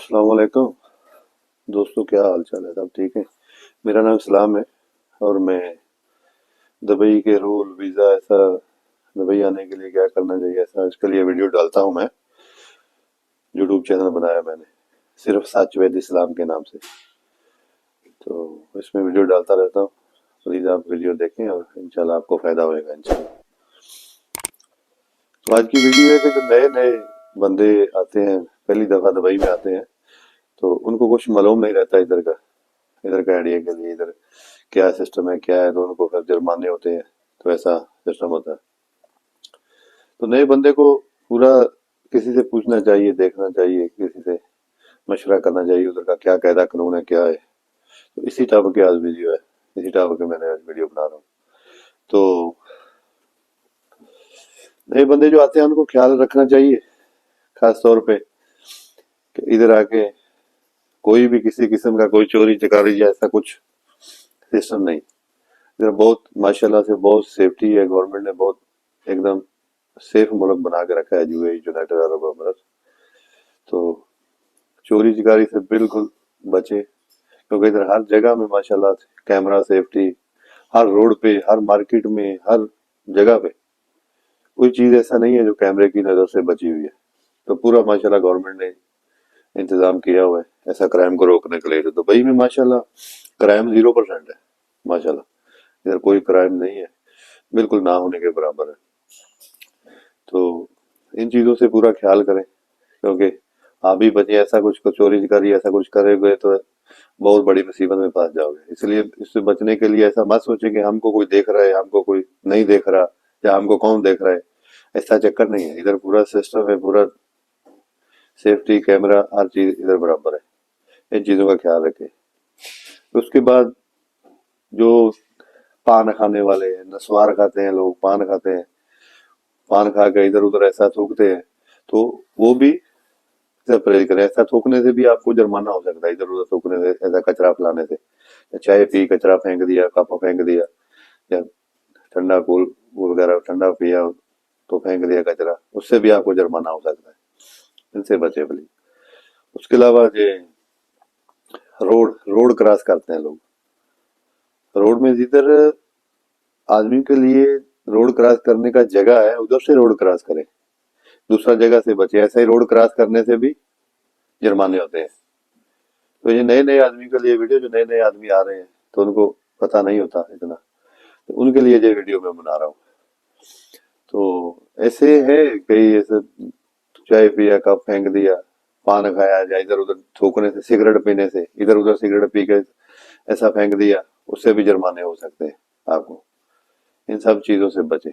السلام علیکم دوستوں، کیا حال چال ہے؟ سب ٹھیک ہے؟ میرا نام اسلام ہے اور میں دبئی کے رول ویزا ایسا دبئی آنے کے لیے کیا کرنا چاہیے ایسا اس کے لیے ویڈیو ڈالتا ہوں. میں یوٹیوب چینل بنایا میں نے صرف سچ وید اسلام کے نام سے، تو اس میں ویڈیو ڈالتا رہتا ہوں. پلیز آپ ویڈیو دیکھیں اور انشاءاللہ آپ کو فائدہ ہوئے گا انشاءاللہ. تو آج کی ویڈیو ہے کہ جو نئے نئے بندے آتے ہیں، پہلی دفعہ دبئی میں آتے ہیں، تو ان کو کچھ معلوم نہیں رہتا ادھر کا آئیڈیا کے لیے ادھر کیا سسٹم ہے کیا ہے، تو ان کو پھر جرمانے ہوتے ہیں. تو ایسا سسٹم ہوتا ہے. تو نئے بندے کو پورا کسی سے پوچھنا چاہیے، دیکھنا چاہیے، کسی سے مشورہ کرنا چاہیے ادھر کا کیا قاعدہ قانون ہے کیا ہے. تو اسی ٹاپک کی آج ویڈیو ہے، اسی ٹاپک میں نے آج ویڈیو بنا رہا ہوں. تو نئے بندے جو آتے ہیں ان کو خیال رکھنا چاہیے خاص طور پہ کہ ادھر آ کے کوئی بھی کسی قسم کا کوئی چوری چکاری یا ایسا کچھ سسٹم نہیں. ادھر بہت ماشاءاللہ سے بہت سیفٹی ہے، گورنمنٹ نے بہت ایک دم سیف ملک بنا کے رکھا ہے یونائٹڈ عرب امارات. تو چوری چکاری سے بالکل بچے، کیونکہ ادھر ہر جگہ میں ماشاءاللہ کیمرہ سیفٹی، ہر روڈ پہ، ہر مارکیٹ میں، ہر جگہ پہ کوئی چیز ایسا نہیں ہے جو کیمرے کی نظر سے بچی ہوئی ہے. تو پورا ماشاءاللہ گورنمنٹ نے انتظام کیا ہوا ہے ایسا کرائم کو روکنے کے لیے. تو دبئی میں ماشاءاللہ کرائم 0% ہے ماشاءاللہ. ادھر کوئی کرائم نہیں ہے، بالکل نہ ہونے کے برابر ہے. تو ان چیزوں سے پورا خیال کریں، کیونکہ آپ بھی بچے ایسا کچھ چوری چکاری ایسا کچھ کرے ہوئے تو بہت بڑی مصیبت میں پھنس جاؤ گے. اس لیے اس سے بچنے کے لیے ایسا مت سوچیں کہ ہم کو کوئی دیکھ رہا ہے، ہم کو کوئی نہیں دیکھ رہا، یا ہم کو کون دیکھ رہا ہے. ایسا چکر نہیں ہے، ادھر پورا سسٹم ہے، پورا سیفٹی کیمرہ ہر چیز ادھر برابر ہے. ان چیزوں کا خیال رکھیں. اس کے بعد جو پان کھانے والے ہیں، نسوار کھاتے ہیں، لوگ پان کھاتے ہیں، پان کھا کے ادھر ادھر ایسا تھوکتے ہیں، تو وہ بھی پرہیز کریں. ایسا تھوکنے سے بھی آپ کو جرمانہ ہو سکتا ہے، ادھر ادھر تھوکنے سے، ایسا کچرا پھیلانے سے. چائے پی کچرا پھینک دیا، کپ پھینک دیا، یا ٹھنڈا کول وغیرہ ٹھنڈا پیا تو پھینک دیا کچرا، اس سے بھی آپ کو جرمانہ ہو سکتا ہے. ان سے بچے پلیز. اس کے علاوہ یہ روڈ کراس کرتے ہیں لوگ، روڈ میں جدھر آدمی کے لیے روڈ کراس کرنے کا جگہ ہے ادھر سے روڈ کراس کریں، دوسرا جگہ سے بچے. ایسا ہی روڈ کراس کرنے سے بھی جرمانے ہوتے ہیں. تو یہ نئے نئے آدمی کے لیے ویڈیو، جو نئے نئے آدمی آ رہے ہیں تو ان کو پتہ نہیں ہوتا اتنا، تو ان کے لیے یہ ویڈیو میں بنا رہا ہوں. تو ایسے ہے کئی ایسے چائے پیا کپ پھینک دیا، پان کھایا، یا ادھر ادھر تھوکنے سے، سگریٹ پینے سے ادھر ادھر سگریٹ پی کے ایسا پھینک دیا، اس سے بھی جرمانے ہو سکتے ہیں آپ کو. ان سب چیزوں سے بچے.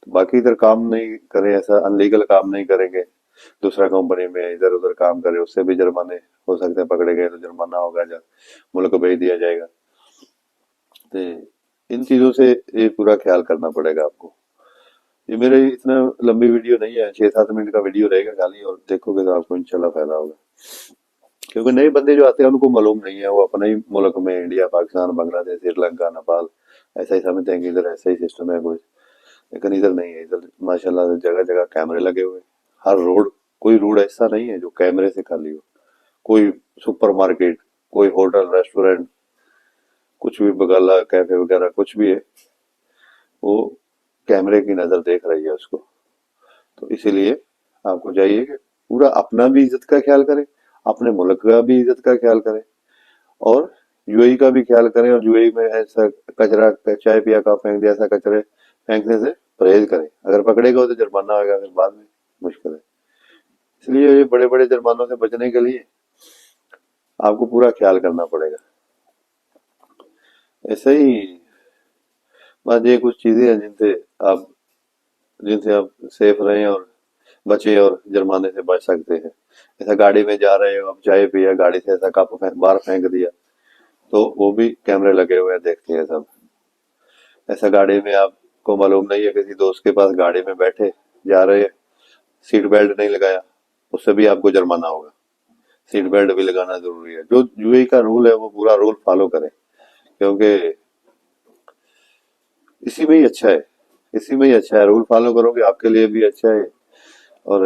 باقی ادھر کام نہیں کریں، ایسا انلیگل کام نہیں کریں گے. دوسرا کمپنی میں ادھر ادھر کام کرے، اس سے بھی جرمانے ہو سکتے ہیں. پکڑے گئے تو جرمانہ ہوگا، یا ملک بھیج دیا جائے گا. تو ان چیزوں سے یہ پورا خیال کرنا پڑے گا آپ کو. یہ میرے اتنا لمبی ویڈیو نہیں ہے، 6-7 منٹ کا ویڈیو رہے گا خالی، اور دیکھو گے تو آپ کو انشاءاللہ فائدہ ہوگا. کیونکہ نئے بندے جو آتے ہیں ان کو معلوم نہیں ہے، وہ اپنے ہی ملک میں انڈیا، پاکستان، بنگلہ دیش، سری لنکا، نیپال ایسا ہی سمجھتے ہیں کہ ادھر ایسا ہی سسٹم ہے کوئی. لیکن ادھر نہیں ہے. ادھر ماشاءاللہ جگہ جگہ کیمرے لگے ہوئے. ہر روڈ، کوئی روڈ ایسا نہیں ہے جو کیمرے سے خالی ہو. کوئی سپر مارکیٹ، کوئی ہوٹل، ریسٹورینٹ، کچھ بھی بگالا کیفے وغیرہ کچھ بھی ہے، وہ کیمرے کی نظر دیکھ رہی ہے اس کو. تو اسی لیے آپ کو چاہیے کہ پورا اپنا بھی عزت کا خیال کریں، اپنے ملک کا بھی عزت کا خیال کریں، اور یو اے کا بھی خیال کریں. اور یو اے میں ایسا کچرا، چائے پیا کا پھینک دیا، ایسا کچرے پھینکنے سے پرہیز کریں. اگر پکڑے گا تو جرمانہ ہوگا، پھر بعد میں مشکل ہے. اس لیے یہ بڑے بڑے جرمانوں سے بچنے کے لیے آپ کو پورا خیال کرنا پڑے گا. ایسے ہی بس یہ کچھ چیزیں ہیں جن سے آپ سیف رہیں اور بچے اور جرمانے سے بچ سکتے ہیں. ایسا گاڑی میں جا رہے ہو، اب چائے پیا، گاڑی سے ایسا کپ باہر پھینک دیا، تو وہ بھی کیمرے لگے ہوئے ہیں، دیکھتے ہیں سب. ایسا گاڑی میں آپ کو معلوم نہیں ہے، کسی دوست کے پاس گاڑی میں بیٹھے جا رہے ہیں، سیٹ بیلٹ نہیں لگایا، اس سے بھی آپ کو جرمانہ ہوگا. سیٹ بیلٹ بھی لگانا ضروری ہے. جو یو اے کا رول ہے وہ پورا رول فالو کریں، کیونکہ اسی میں ہی اچھا ہے. اسی میں ہی اچھا ہے. رول فالو کرو گے آپ کے لیے بھی اچھا ہے، اور